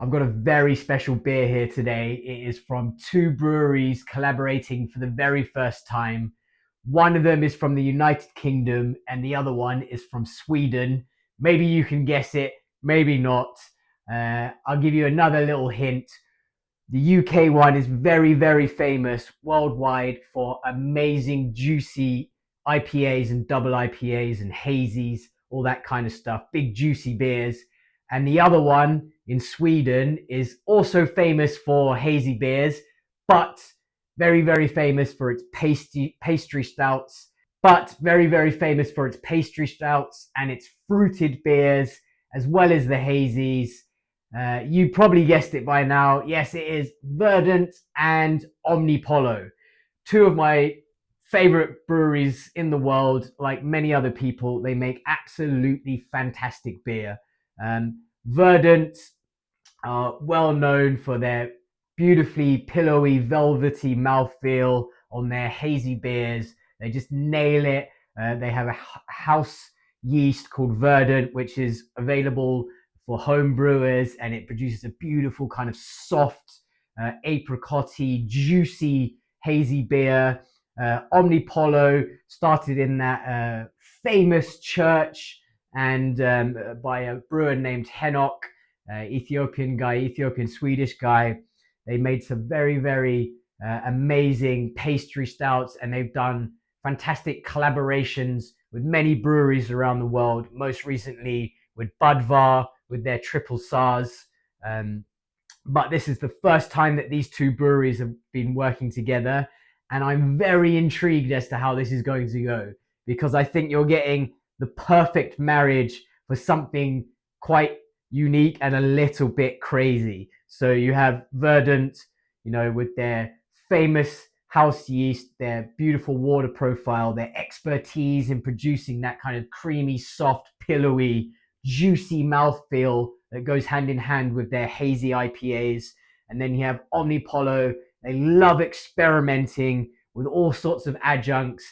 I've got a very special beer here today. It is from two breweries collaborating for the very first time. One of them is from the United Kingdom and the other one is from Sweden. Maybe you can guess it, maybe not. I'll give you another little hint. The UK one is very, very famous worldwide for amazing, juicy IPAs and double IPAs and hazies, all that kind of stuff, big, juicy beers. And the other one in Sweden is also famous for hazy beers, but very, very famous for its pastry stouts, but very, very famous for its pastry stouts and its fruited beers, as well as the hazies. You probably guessed it by now. Yes, it is Verdant and Omnipollo, two of my favorite breweries in the world. Like many other people, they make absolutely fantastic beer. Verdant are well known for their beautifully pillowy, velvety mouthfeel on their hazy beers. They just nail it. They have a house yeast called Verdant, which is available for home brewers, and it produces a beautiful kind of soft, apricotty, juicy, hazy beer. Omnipollo started in that famous church and by a brewer named Henok, Ethiopian Swedish guy. They made some very, very amazing pastry stouts, and they've done fantastic collaborations with many breweries around the world. Most recently with Budvar, with their triple SARS. But this is the first time that these two breweries have been working together, and I'm very intrigued as to how this is going to go, because I think you're getting the perfect marriage for something quite unique and a little bit crazy. So you have Verdant, with their famous house yeast, their beautiful water profile, their expertise in producing that kind of creamy, soft, pillowy, juicy mouthfeel that goes hand in hand with their hazy IPAs. And then you have Omnipollo. They love experimenting with all sorts of adjuncts.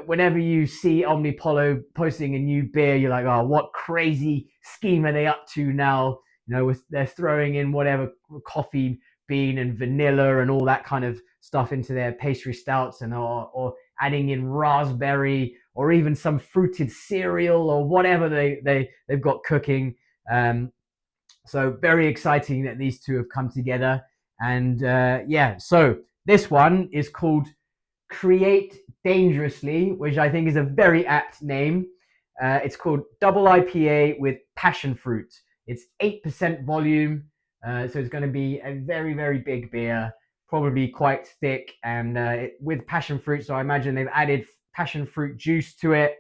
Whenever you see Omnipollo posting a new beer, you're like, oh, what crazy scheme are they up to now? They're throwing in whatever coffee bean and vanilla and all that kind of stuff into their pastry stouts, and or adding in raspberry or even some fruited cereal or whatever they've got cooking. So very exciting that these two have come together. And so this one is called Create Dangerously, which I think is a very apt name. It's called Double IPA with Passionfruit. It's 8% volume, so it's going to be a very, very big beer, probably quite thick, and with Passionfruit. So I imagine they've added Passionfruit juice to it.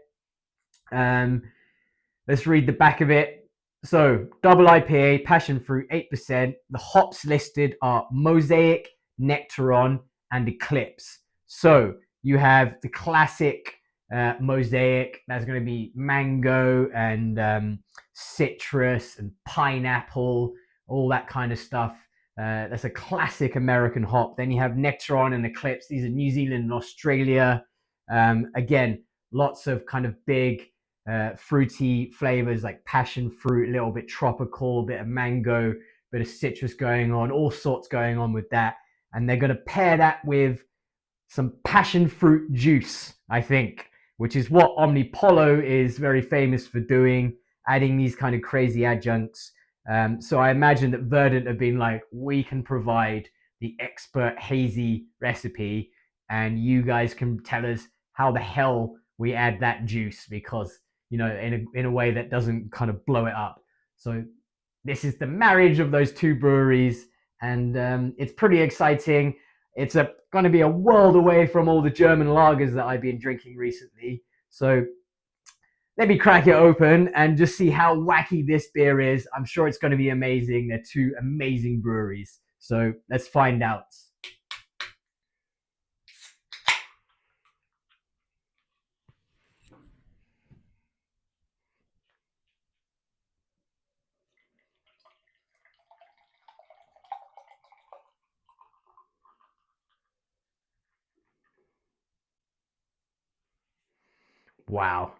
Let's read the back of it. So, double IPA, Passionfruit, 8%. The hops listed are Mosaic, Nectaron, and Eclipse. So, you have the classic Mosaic. That's going to be mango and citrus and pineapple, all that kind of stuff. That's a classic American hop. Then you have Nectaron and Eclipse. These are New Zealand and Australia. Again, lots of kind of big fruity flavors like passion fruit, a little bit tropical, a bit of mango, a bit of citrus going on, all sorts going on with that. And they're going to pair that with some passion fruit juice, I think, which is what Omnipollo is very famous for doing, adding these kind of crazy adjuncts. So I imagine that Verdant have been like, we can provide the expert hazy recipe, and you guys can tell us how the hell we add that juice, because in a way that doesn't kind of blow it up. So this is the marriage of those two breweries, and it's pretty exciting. It's going to be a world away from all the German lagers that I've been drinking recently. So let me crack it open and just see how wacky this beer is. I'm sure it's going to be amazing. They're two amazing breweries. So let's find out. Wow.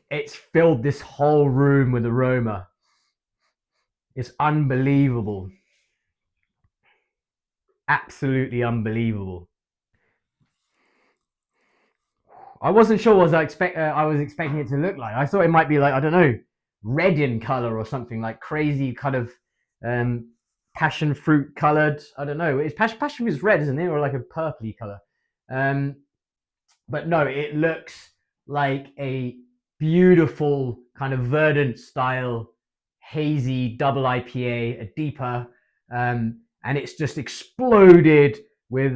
It's filled this whole room with aroma. It's unbelievable. absolutely unbelievable. I wasn't sure what I was expecting it to look like. I thought it might be like, I don't know, red in color or something, like crazy kind of um, passion fruit colored. I don't know. It's passion fruit is red, isn't it, or like a purpley color? Um, but no, it looks like a beautiful kind of verdant style hazy double IPA, a DIPA, and it's just exploded with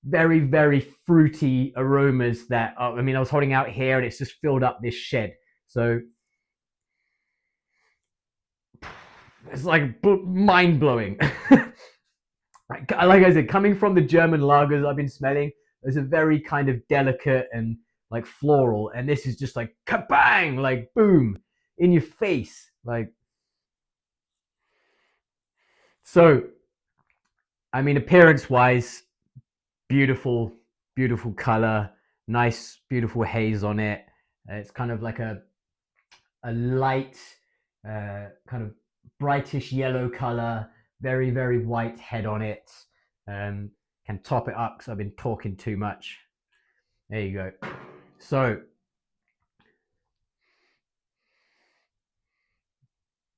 very very fruity aromas that I mean I was holding out here and it's just filled up this shed. So it's like mind blowing. Like I said, coming from the German lagers I've been smelling, there's a very kind of delicate and like floral, and this is just like kabang, like boom, in your face. Like so, I mean, appearance wise, beautiful, beautiful color, nice, beautiful haze on it. It's kind of like a light, kind of brightish yellow color, very very white head on it. Can top it up because I've been talking too much. There you go. So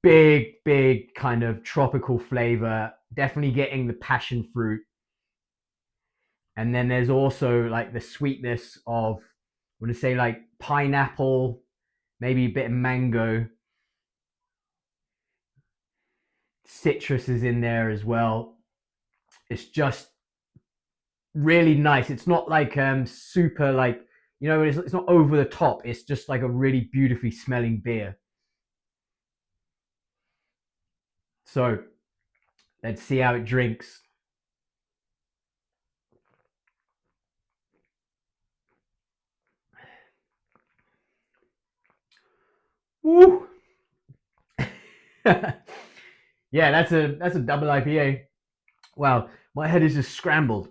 big kind of tropical flavor. Definitely getting the passion fruit, and then there's also like the sweetness of, I want to say like pineapple, maybe a bit of mango. Citrus is in there as well. It's just really nice. It's not like super like, you know, it's not over the top. It's just like a really beautifully smelling beer. So let's see how it drinks. Woo! Yeah, that's a double IPA. Wow, my head is just scrambled.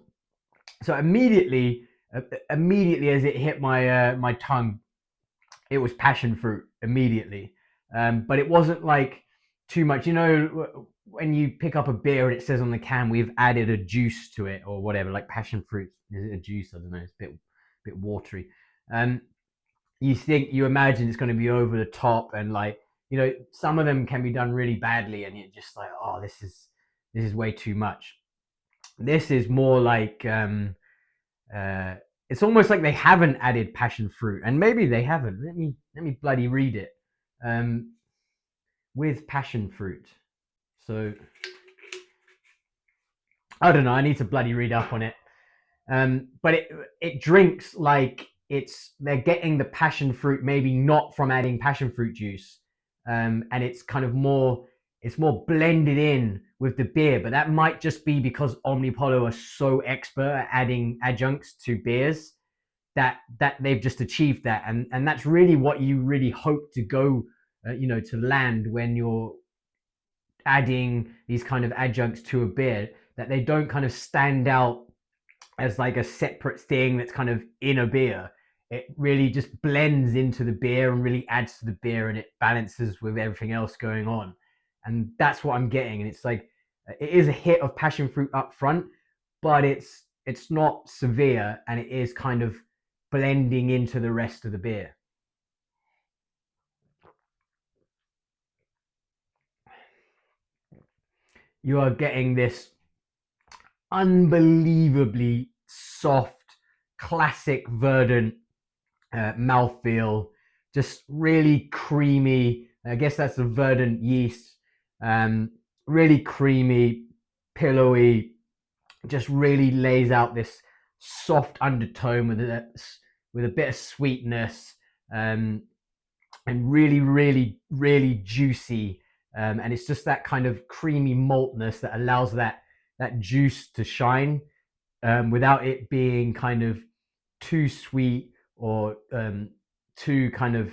So immediately as it hit my tongue, it was passion fruit immediately. But it wasn't like too much. You know, when you pick up a beer and it says on the can we've added a juice to it or whatever, like passion fruit is it a juice? I don't know. It's a bit watery. Um, you imagine it's going to be over the top and like, you know, some of them can be done really badly and you're just like, oh, this is way too much. This is more like uh, it's almost like they haven't added passion fruit, and maybe they haven't. Let me bloody read it. Um, with passion fruit. So I don't know. I need to bloody read up on it. But it drinks like they're getting the passion fruit, maybe not from adding passion fruit juice, and it's more blended in with the beer. But that might just be because Omnipollo are so expert at adding adjuncts to beers that they've just achieved that, and that's really what you really hope to go, you know, to land when you're adding these kind of adjuncts to a beer, that they don't kind of stand out as like a separate thing that's kind of in a beer. It really just blends into the beer and really adds to the beer and it balances with everything else going on. And that's what I'm getting. And it's like it is a hit of passion fruit up front, but it's not severe and it is kind of blending into the rest of the beer. You are getting this unbelievably soft, classic verdant mouthfeel, just really creamy. I guess that's the verdant yeast. Really creamy, pillowy, just really lays out this soft undertone with a bit of sweetness, um, and really, really, really juicy. And it's just that kind of creamy maltness that allows that juice to shine, without it being kind of too sweet or too kind of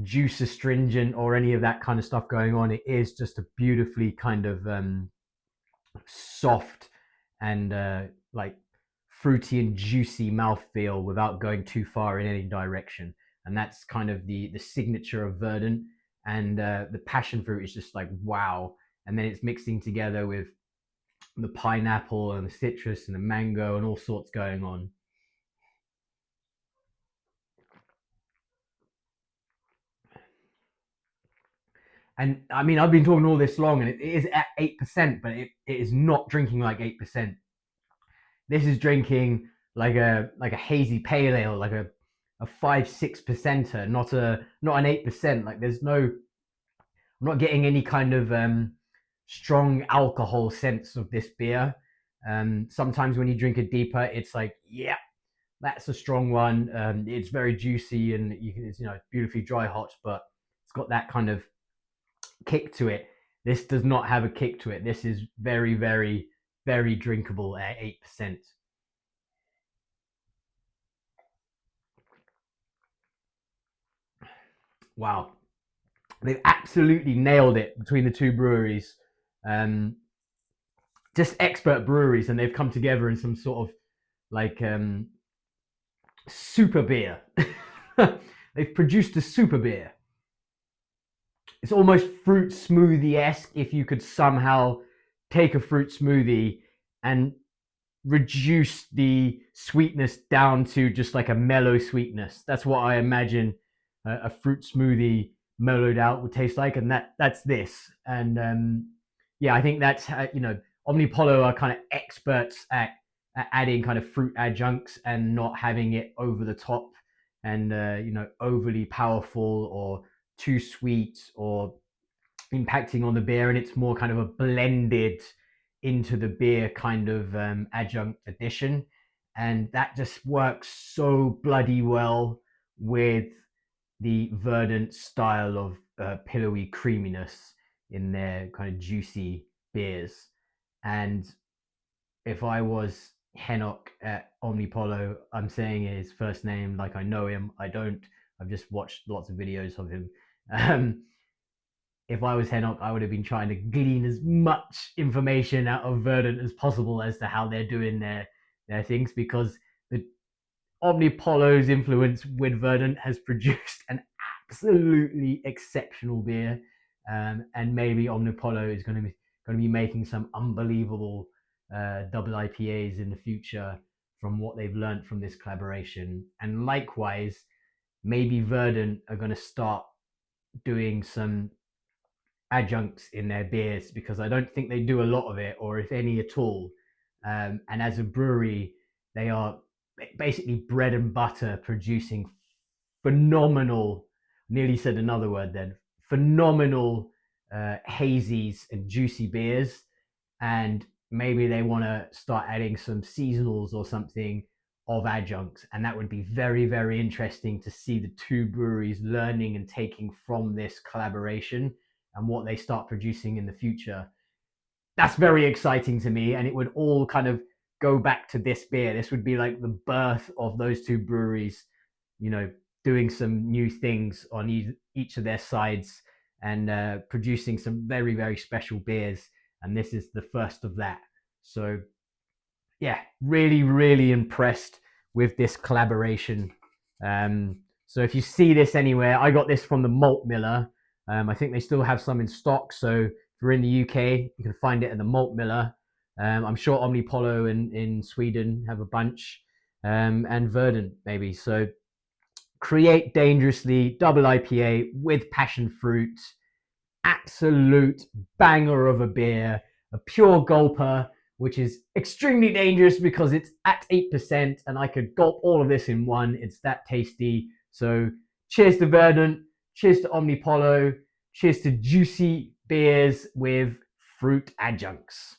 juice astringent or any of that kind of stuff going on. It is just a beautifully kind of soft and like fruity and juicy mouthfeel without going too far in any direction. And that's kind of the signature of Verdant. And the passion fruit is just like wow. And then it's mixing together with the pineapple and the citrus and the mango and all sorts going on. And I mean, I've been talking all this long, and it is at 8%, but it is not drinking like 8%. This is drinking like a hazy pale ale, like a 5-6%er, not an 8%. Like there's no, I'm not getting any kind of strong alcohol sense of this beer. Sometimes when you drink a DIPA, it's like, yeah, that's a strong one. It's very juicy and it's beautifully dry hot, but it's got that kind of kick to it. This does not have a kick to it. This is very, very, very drinkable at 8%. Wow, they've absolutely nailed it between the two breweries. Um, just expert breweries, and they've come together in some sort of like super beer. They've produced a super beer. It's almost fruit smoothie esque if you could somehow take a fruit smoothie and reduce the sweetness down to just like a mellow sweetness. That's what I imagine a fruit smoothie mellowed out would taste like, and that's this. And yeah, I think that's how, Omnipollo are kind of experts at adding kind of fruit adjuncts and not having it over the top and overly powerful or too sweet or impacting on the beer, and it's more kind of a blended into the beer kind of adjunct addition, and that just works so bloody well with the Verdant style of pillowy creaminess in their kind of juicy beers. And if I was Henok at Omnipollo, I'm saying his first name like I know him. I don't. I've just watched lots of videos of him. Um, if I was Henok, I would have been trying to glean as much information out of Verdant as possible as to how they're doing their things, because the Omnipollo's influence with Verdant has produced an absolutely exceptional beer, and maybe Omnipollo is going to be making some unbelievable double IPAs in the future from what they've learned from this collaboration. And likewise, maybe Verdant are going to start doing some adjuncts in their beers, because I don't think they do a lot of it, or if any at all. And as a brewery, they are basically bread and butter producing phenomenal, nearly said another word then, phenomenal hazies and juicy beers. And maybe they want to start adding some seasonals or something of adjuncts, and that would be very, very interesting to see the two breweries learning and taking from this collaboration and what they start producing in the future. That's very exciting to me, and it would all kind of go back to this beer. This would be like the birth of those two breweries, you know, doing some new things on each of their sides and producing some very, very special beers. And this is the first of that. So yeah, really, really impressed with this collaboration. So if you see this anywhere, I got this from the Malt Miller. I think they still have some in stock. So if you're in the UK, you can find it at the Malt Miller. I'm sure Omnipollo in Sweden have a bunch, and Verdant maybe. So create dangerously double IPA with passion fruit, absolute banger of a beer, a pure gulper, which is extremely dangerous because it's at 8%, and I could gulp all of this in one. It's that tasty. So cheers to Verdant, cheers to Omnipollo, cheers to juicy beers with fruit adjuncts.